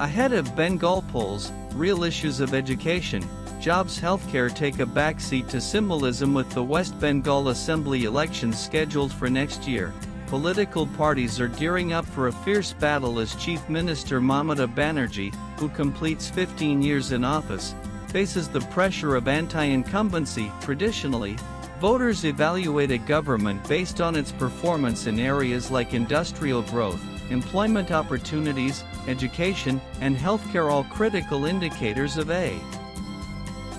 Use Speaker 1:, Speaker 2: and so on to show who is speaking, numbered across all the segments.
Speaker 1: Ahead of Bengal polls, real issues of education, jobs, healthcare take a backseat to symbolism. With the West Bengal Assembly elections scheduled for next year, political parties are gearing up for a fierce battle as Chief Minister Mamata Banerjee, who completes 15 years in office, faces the pressure of anti-incumbency. Traditionally, voters evaluate a government based on its performance in areas like industrial growth, employment opportunities, education, and healthcare, all critical indicators of a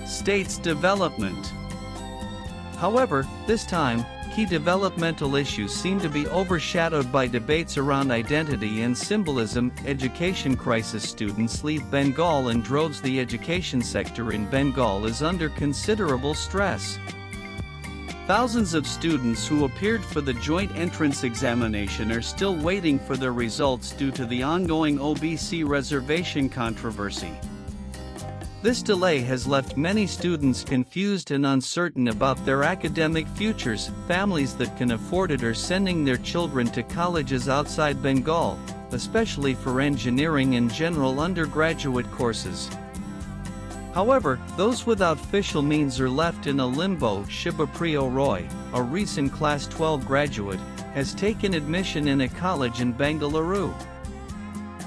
Speaker 1: state's development. However, this time, key developmental issues seem to be overshadowed by debates around identity and symbolism. Education crisis: students leave Bengal in droves. The education sector in Bengal is under considerable stress. Thousands of students who appeared for the joint entrance examination are still waiting for their results due to the ongoing OBC reservation controversy. This delay has left many students confused and uncertain about their academic futures. Families that can afford it are sending their children to colleges outside Bengal, especially for engineering and general undergraduate courses. However, those without official means are left in a limbo. Shibapriya Roy, a recent Class 12 graduate, has taken admission in a college in Bengaluru.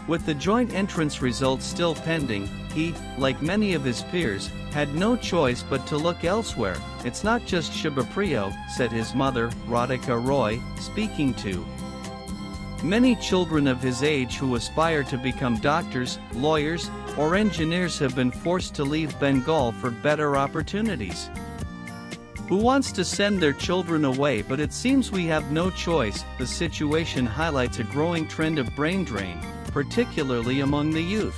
Speaker 1: With the joint entrance results still pending, he, like many of his peers, had no choice but to look elsewhere. It's not just Shibapriya, said his mother, Radhika Roy, speaking to many children of his age who aspire to become doctors, lawyers, or engineers have been forced to leave Bengal for better opportunities. Who wants to send their children away? But it seems we have no choice. The situation highlights a growing trend of brain drain, particularly among the youth.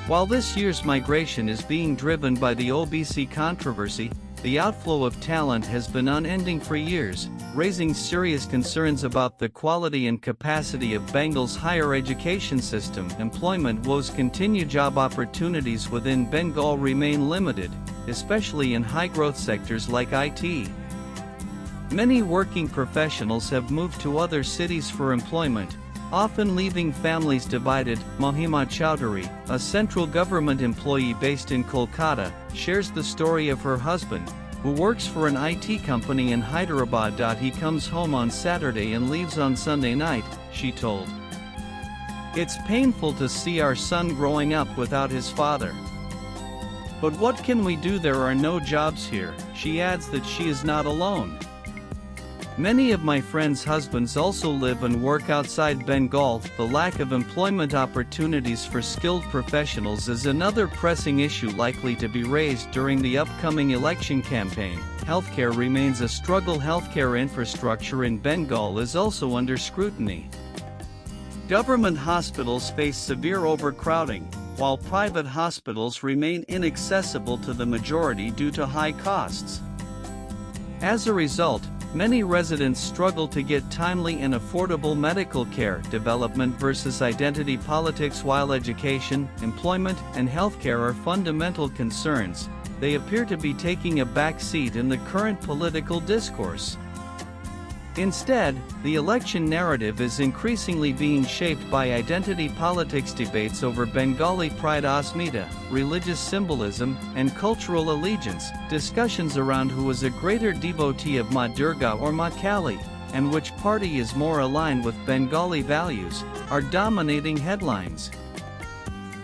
Speaker 1: While this year's migration is being driven by the OBC controversy, the outflow of talent has been unending for years, raising serious concerns about the quality and capacity of Bengal's higher education system. Employment woes continue. Job opportunities within Bengal remain limited, especially in high-growth sectors like IT. Many working professionals have moved to other cities for employment, often leaving families divided. Mahima Chowdhury, a central government employee based in Kolkata, shares the story of her husband, who works for an IT company in Hyderabad. He comes home on Saturday and leaves on Sunday night, she told. It's painful to see our son growing up without his father. But what can we do? There are no jobs here. She adds that she is not alone. Many of my friends' husbands also live and work outside Bengal. The lack of employment opportunities for skilled professionals is another pressing issue likely to be raised during the upcoming election campaign. Healthcare remains a struggle. Healthcare infrastructure in Bengal is also under scrutiny. Government hospitals face severe overcrowding, while private hospitals remain inaccessible to the majority due to high costs. As a result, many residents struggle to get timely and affordable medical care. Development versus identity politics. While education, employment, and healthcare are fundamental concerns, they appear to be taking a back seat in the current political discourse. Instead, the election narrative is increasingly being shaped by identity politics. Debates over Bengali pride, Asmita, religious symbolism, and cultural allegiance, discussions around who is a greater devotee of Ma Durga or Ma Kali, and which party is more aligned with Bengali values, are dominating headlines.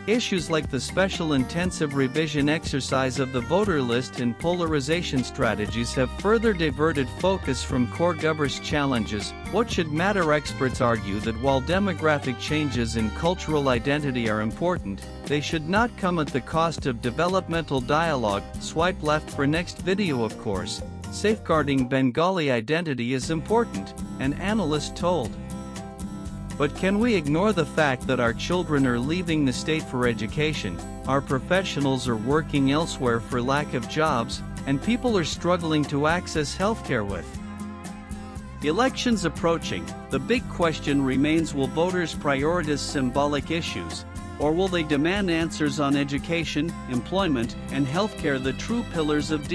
Speaker 1: Issues like the special intensive revision exercise of the voter list and polarization strategies have further diverted focus from core governance challenges. What should matter? Experts argue that while demographic changes in cultural identity are important, they should not come at the cost of developmental dialogue. Swipe left for next video. Of course, safeguarding Bengali identity is important, an analyst told. But can we ignore the fact that our children are leaving the state for education, our professionals are working elsewhere for lack of jobs, and people are struggling to access healthcare? With elections approaching, the big question remains: will voters prioritize symbolic issues, or will they demand answers on education, employment, and healthcare, the true pillars of